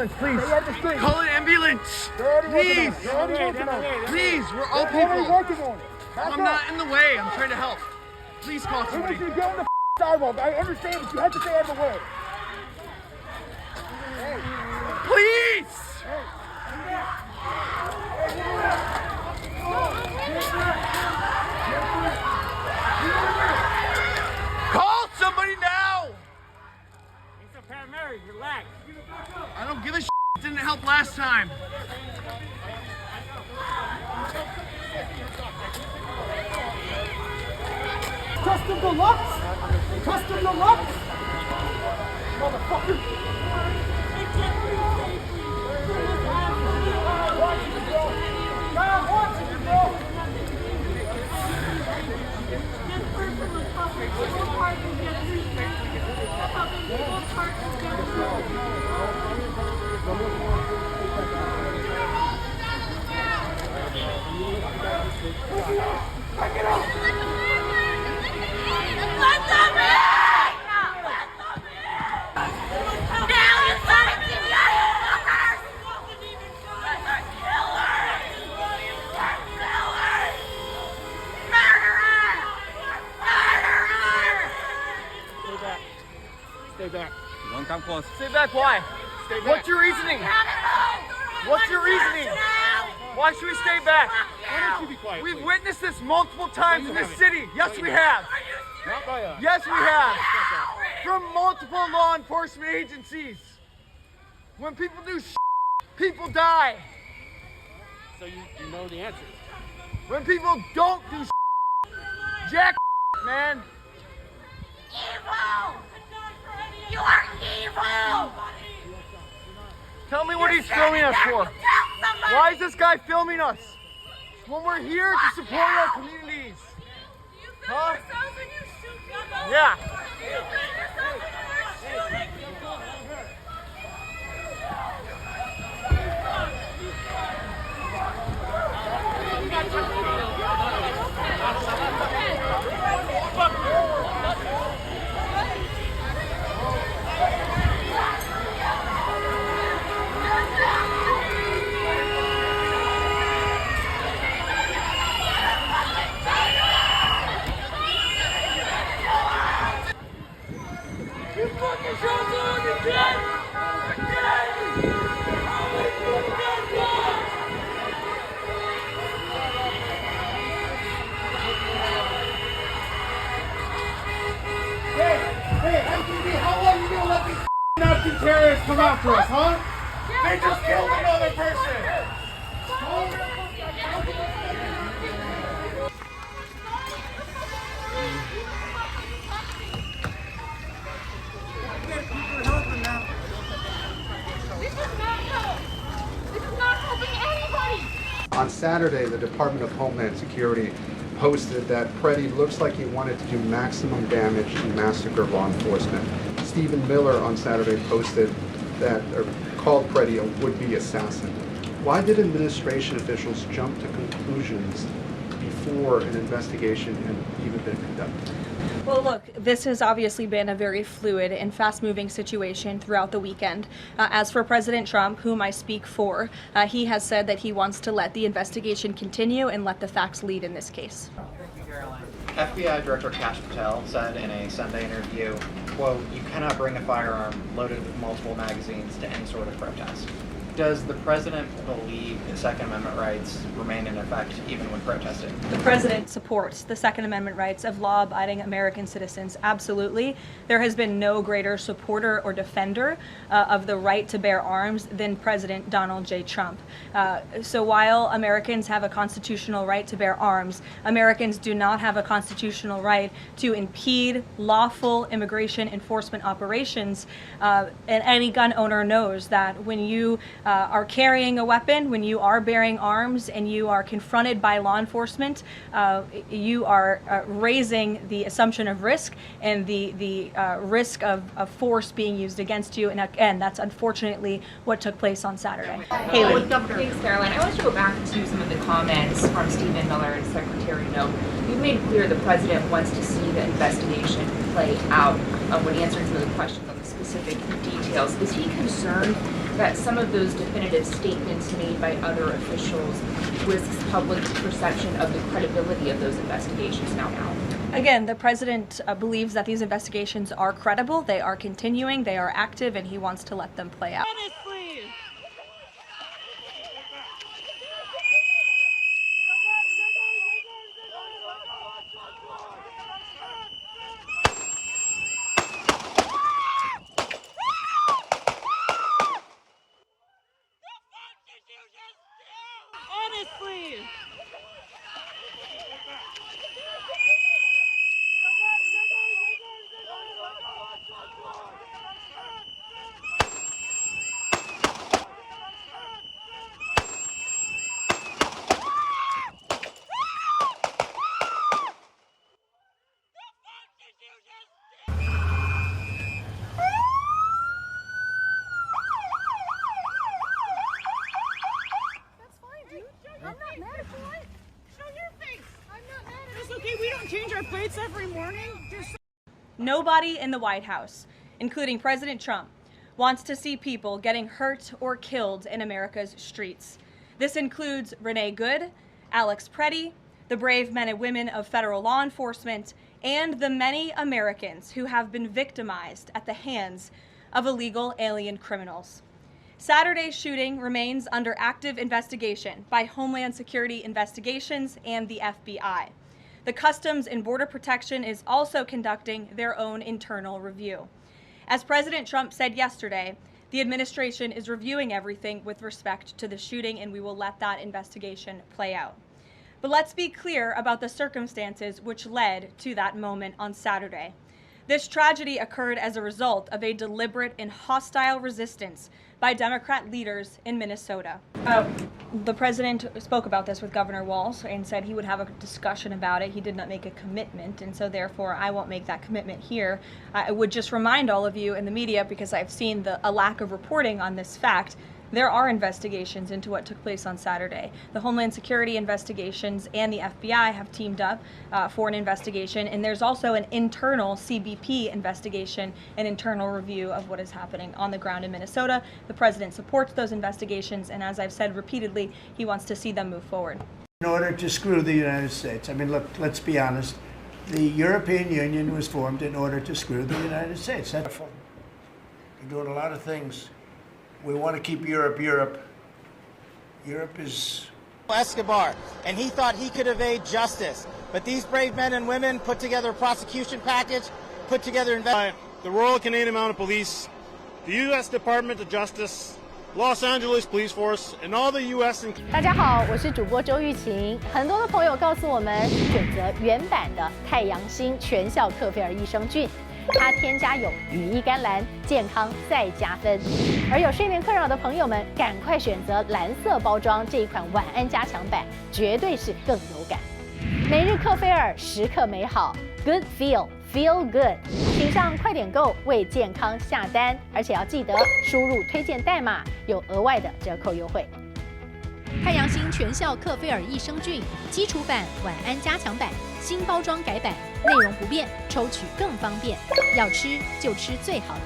ambulance, please. Stay out of the street. Call an ambulance. Please. Please, we're all people. I'm not in the way. I'm trying to help. Please call somebody. You get on the sidewalk. I understand, but you have to stay out of the way. Please. Call somebody now. It's a paramedic. Relax. I don't give a shit. It didn't help last time. Custom deluxe? Custom deluxe? Motherfucker. Stay back. Don't come close. Stay back, why? Stay back. What's your reasoning? What's your reasoning? Why should we stay back? Why don't you be quiet? We've witnessed this multiple times in this city. Yes, we have. Not by us. Yes, we have. From multiple law enforcement agencies. When people do people die. So you know the answer. When people don't do jack man. Evil! You are evil! Tell me what he's filming us for. Why is this guy filming us? When we're here to support our communities. Huh? Yeah. Terrorists come after us, huh? They just killed another person! This is not helping anybody! On Saturday, the Department of Homeland Security posted that Preddy looks like he wanted to do maximum damage to massacre law enforcement. Stephen Miller on Saturday posted that, or called Preddy a would-be assassin. Why did administration officials jump to conclusions before an investigation had even been conducted? Well, look, this has obviously been a very fluid and fast-moving situation throughout the weekend. As for President Trump, whom I speak for, he has said that he wants to let the investigation continue and let the facts lead in this case. FBI Director Kash Patel said in a Sunday interview, quote, "You cannot bring a firearm loaded with multiple magazines to any sort of protest." Does the president believe the Second Amendment rights remain in effect even when protesting? The president supports the Second Amendment rights of law-abiding American citizens. Absolutely. There has been no greater supporter or defender of the right to bear arms than President Donald J. Trump. So while Americans have a constitutional right to bear arms, Americans do not have a constitutional right to impede lawful immigration enforcement operations. And any gun owner knows that when you are carrying a weapon, when you are bearing arms and you are confronted by law enforcement, you are raising the assumption of risk and the risk of force being used against you. And again, that's unfortunately what took place on Saturday. Haley. Thanks, Caroline. I want to go back to some of the comments from Stephen Miller and Secretary No. You've made clear the president wants to see the investigation play out when answering some of the questions on the specific details. Is he concerned that some of those definitive statements made by other officials risks public perception of the credibility of those investigations now? Again, the president believes that these investigations are credible, they are continuing, they are active, and he wants to let them play out. Nobody in the White House, including President Trump, wants to see people getting hurt or killed in America's streets. This includes Renee Good, Alex Preddy, the brave men and women of federal law enforcement, and the many Americans who have been victimized at the hands of illegal alien criminals. Saturday's shooting remains under active investigation by Homeland Security Investigations and the FBI. The Customs and Border Protection is also conducting their own internal review. As President Trump said yesterday, the administration is reviewing everything with respect to the shooting, and we will let that investigation play out. But let's be clear about the circumstances which led to that moment on Saturday. This tragedy occurred as a result of a deliberate and hostile resistance by Democrat leaders in Minnesota. The president spoke about this with Governor Walz and said he would have a discussion about it. He did not make a commitment, and so therefore I won't make that commitment here. I would just remind all of you in the media, because I've seen a lack of reporting on this fact, there are investigations into what took place on Saturday. The Homeland Security Investigations and the FBI have teamed up for an investigation, and there's also an internal CBP investigation, an internal review of what is happening on the ground in Minnesota. The president supports those investigations, and as I've said repeatedly, he wants to see them move forward. In order to screw the United States. I mean, look, let's be honest. The European Union was formed in order to screw the United States. That's You're doing a lot of things. We want to keep Europe. Europe is Escobar, and he thought he could evade justice. But these brave men and women put together a prosecution package, put together the Royal Canadian Mounted Police, the U.S. Department of Justice, Los Angeles Police Force, and all the U.S. and 大家好，我是主播周玉琴。很多的朋友告诉我们，选择原版的太阳星全效克菲尔益生菌。它添加有羽衣甘蓝，健康再加分。而有睡眠困扰的朋友们，赶快选择蓝色包装这一款晚安加强版，绝对是更有感。每日克菲尔，时刻美好 ，Good Feel Good， 请上快点购为健康下单，而且要记得输入推荐代码，有额外的折扣优惠。太阳星全效克菲尔益生菌基础版、晚安加强版，新包装改版，内容不变，抽取更方便。要吃就吃最好的